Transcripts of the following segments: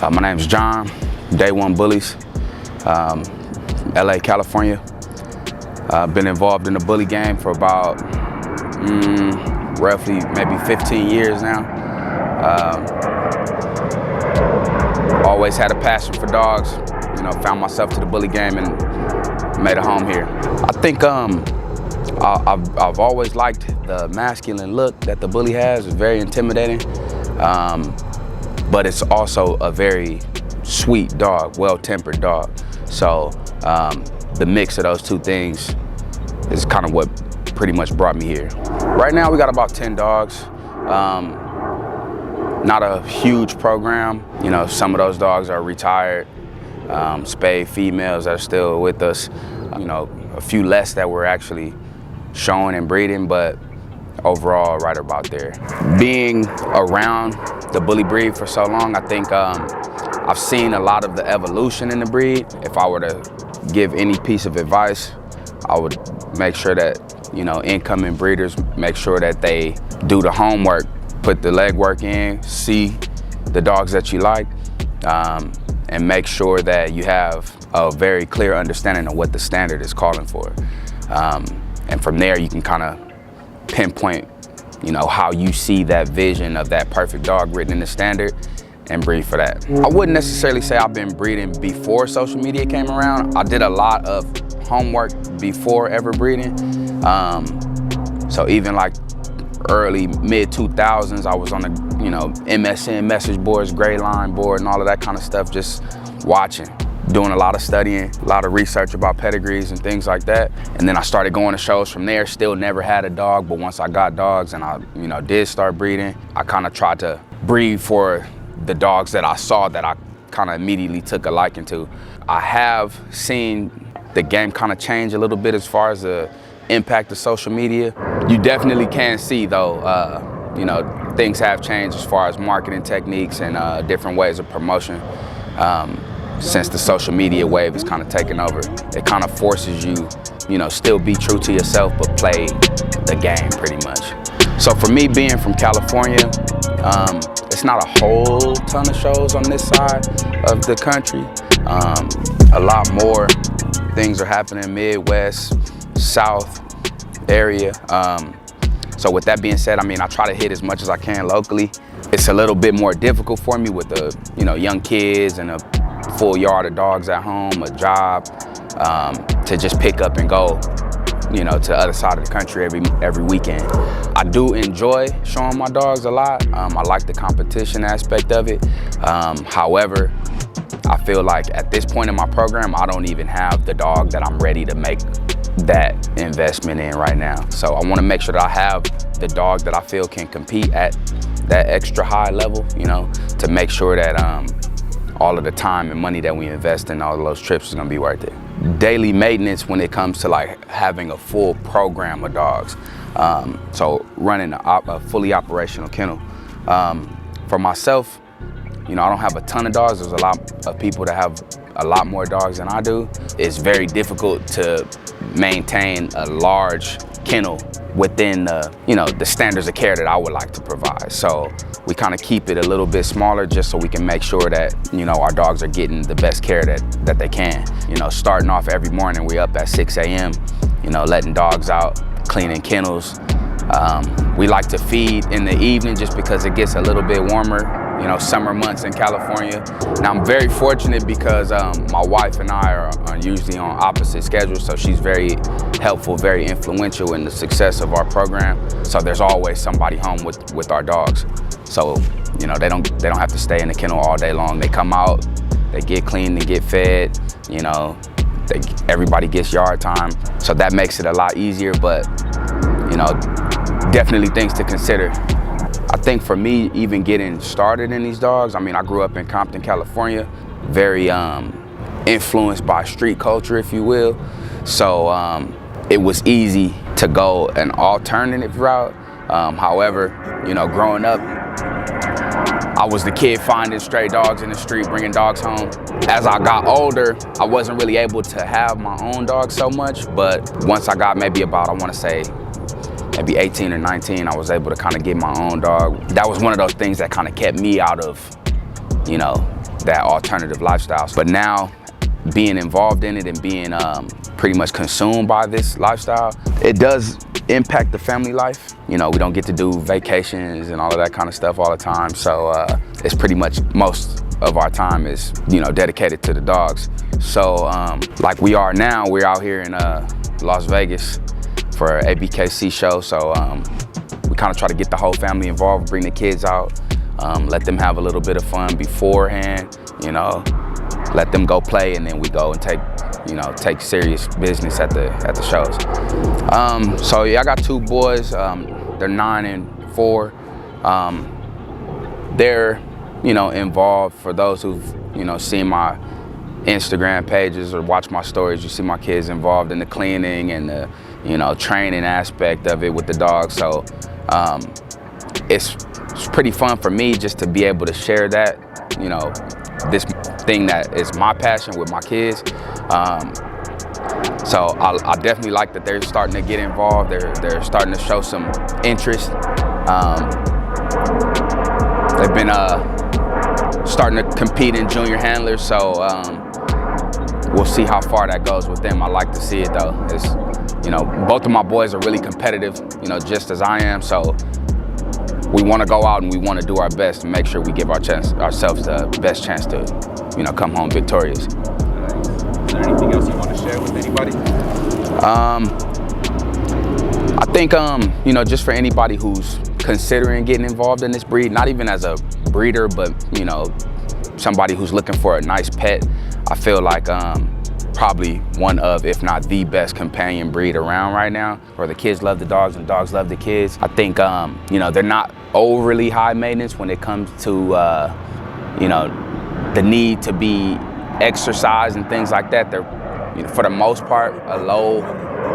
My name's John, Day One Bullies, LA, California. I've been involved in the bully game for about roughly maybe 15 years now. Always had a passion for dogs, found myself to the bully game and made a home here. I think I've always liked the masculine look that the bully has. It's very intimidating, but it's also a very sweet dog, well-tempered dog. So the mix of those two things is kind of what pretty much brought me here. Right now we got about 10 dogs. Not a huge program. Some of those dogs are retired, spayed females that are still with us. A few less that we're actually showing and breeding, but overall right about there. Being around the bully breed for so long, I think I've seen a lot of the evolution in the breed. If I were to give any piece of advice, I would make sure that, incoming breeders make sure that they do the homework, put the legwork in, see the dogs that you like, and make sure that you have a very clear understanding of what the standard is calling for. And from there, you can kind of pinpoint, how you see that vision of that perfect dog written in the standard and breed for that. I wouldn't necessarily say I've been breeding before social media came around. I did a lot of homework before ever breeding. So even like early, mid-2000s, I was on the, MSN message boards, gray line board, and all of that kind of stuff, just watching, doing a lot of studying, a lot of research about pedigrees and things like that. And then I started going to shows from there. Still never had a dog, but once I got dogs and I, did start breeding, I kind of tried to breed for the dogs that I saw that I kind of immediately took a liking to. I have seen the game kind of change a little bit as far as the impact of social media. You definitely can see though, things have changed as far as marketing techniques and different ways of promotion. Since the social media wave is kind of taken over, it kind of forces you, still be true to yourself, but play the game pretty much. So for me, being from California, it's not a whole ton of shows on this side of the country. A lot more things are happening Midwest, South area. So with that being said, I try to hit as much as I can locally. It's a little bit more difficult for me with the, young kids and a full yard of dogs at home, a job, to just pick up and go, to the other side of the country every weekend. I do enjoy showing my dogs a lot. I like the competition aspect of it. However, I feel like at this point in my program, I don't even have the dog that I'm ready to make that investment in right now. So I want to make sure that I have the dog that I feel can compete at that extra high level, to make sure that all of the time and money that we invest in all of those trips is gonna be worth it. Daily maintenance when it comes to like having a full program of dogs. So running a fully operational kennel. For myself, I don't have a ton of dogs. There's a lot of people that have a lot more dogs than I do. It's very difficult to maintain a large kennel within the standards of care that I would like to provide. So we kind of keep it a little bit smaller just so we can make sure that, our dogs are getting the best care that they can. Starting off every morning, we up at 6 a.m., letting dogs out, cleaning kennels. We like to feed in the evening just because it gets a little bit warmer, summer months in California. Now I'm very fortunate because my wife and I are usually on opposite schedules, so she's very helpful, very influential in the success of our program. So there's always somebody home with our dogs. So, they don't have to stay in the kennel all day long. They come out, they get cleaned and get fed, everybody gets yard time. So that makes it a lot easier, but, definitely things to consider. I think for me, even getting started in these dogs, I grew up in Compton, California, very influenced by street culture, if you will. So it was easy to go an alternative route. However, growing up, I was the kid finding stray dogs in the street, bringing dogs home. As I got older, I wasn't really able to have my own dog so much, but once I got maybe about, I want to say, maybe 18 or 19, I was able to kind of get my own dog. That was one of those things that kind of kept me out of, that alternative lifestyle. But now, being involved in it and being pretty much consumed by this lifestyle, it does impact the family life. You know, we don't get to do vacations and all of that kind of stuff all the time. So it's pretty much most of our time is, you know, dedicated to the dogs. So like we are now, we're out here in Las Vegas for an ABKC show. So we kind of try to get the whole family involved, bring the kids out, let them have a little bit of fun beforehand, you know, let them go play, and then we go and take serious business at the shows. So yeah, I got 2 boys. They're 9 and 4. They're, you know, involved. For those who've, you know, seen my Instagram pages or watch my stories, you see my kids involved in the cleaning and the, you know, training aspect of it with the dogs. So it's pretty fun for me just to be able to share that, you know, this thing that is my passion with my kids. So I definitely like that they're starting to get involved. They're starting to show some interest. They've been starting to compete in junior handlers, so we'll see how far that goes with them. I like to see it though. It's, you know, both of my boys are really competitive, you know, just as I am. So we want to go out and we want to do our best to make sure we give ourselves the best chance to, you know, come home victorious. Is there anything else you want to share with anybody? I think, you know, just for anybody who's considering getting involved in this breed, not even as a breeder, but, you know, somebody who's looking for a nice pet, I feel like probably one of, if not the best companion breed around right now, where the kids love the dogs and dogs love the kids. I think, you know, they're not overly high maintenance when it comes to, you know, the need to be exercised and things like that. They're, you know, for the most part, a low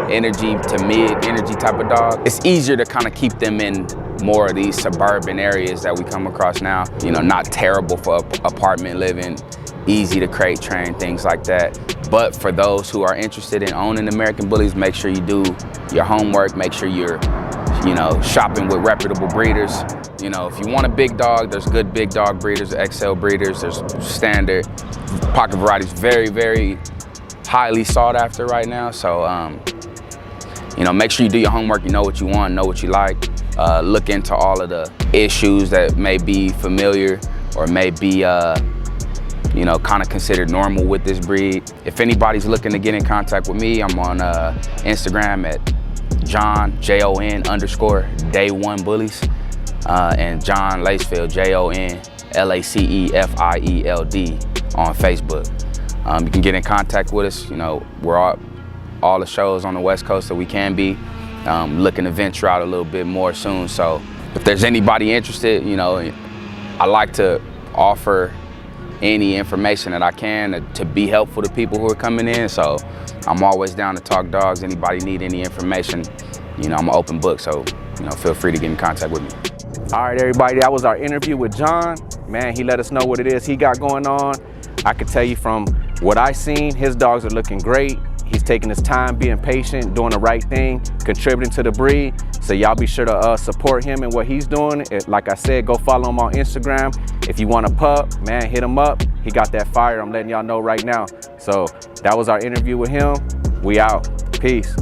energy to mid energy type of dog. It's easier to kind of keep them in more of these suburban areas that we come across now. You know, not terrible for apartment living, easy to crate train, things like that. But for those who are interested in owning American Bullies, make sure you do your homework, make sure you're, you know, shopping with reputable breeders. You know, if you want a big dog, there's good big dog breeders, XL breeders, there's standard. Pocket varieties, very, very highly sought after right now. So, you know, make sure you do your homework, you know what you want, know what you like. Look into all of the issues that may be familiar or may be, you know, kind of considered normal with this breed. If anybody's looking to get in contact with me, I'm on Instagram at John, JON_Day1Bullies, and John Lacefield, JON_LACEFIELD on Facebook. You can get in contact with us. You know, we're all the shows on the West Coast that we can be. Looking to venture out a little bit more soon. So if there's anybody interested, you know, I like to offer any information that I can to be helpful to people who are coming in. So I'm always down to talk dogs. Anybody need any information, you know, I'm an open book. So, you know, feel free to get in contact with me. All right, everybody, that was our interview with John. Man, he let us know what it is he got going on. I can tell you from what I seen, his dogs are looking great. He's taking his time, being patient, doing the right thing, contributing to the breed. So y'all be sure to support him and what he's doing. Like I said, go follow him on Instagram. If you want a pup, man, hit him up. He got that fire, I'm letting y'all know right now. So that was our interview with him. We out. Peace.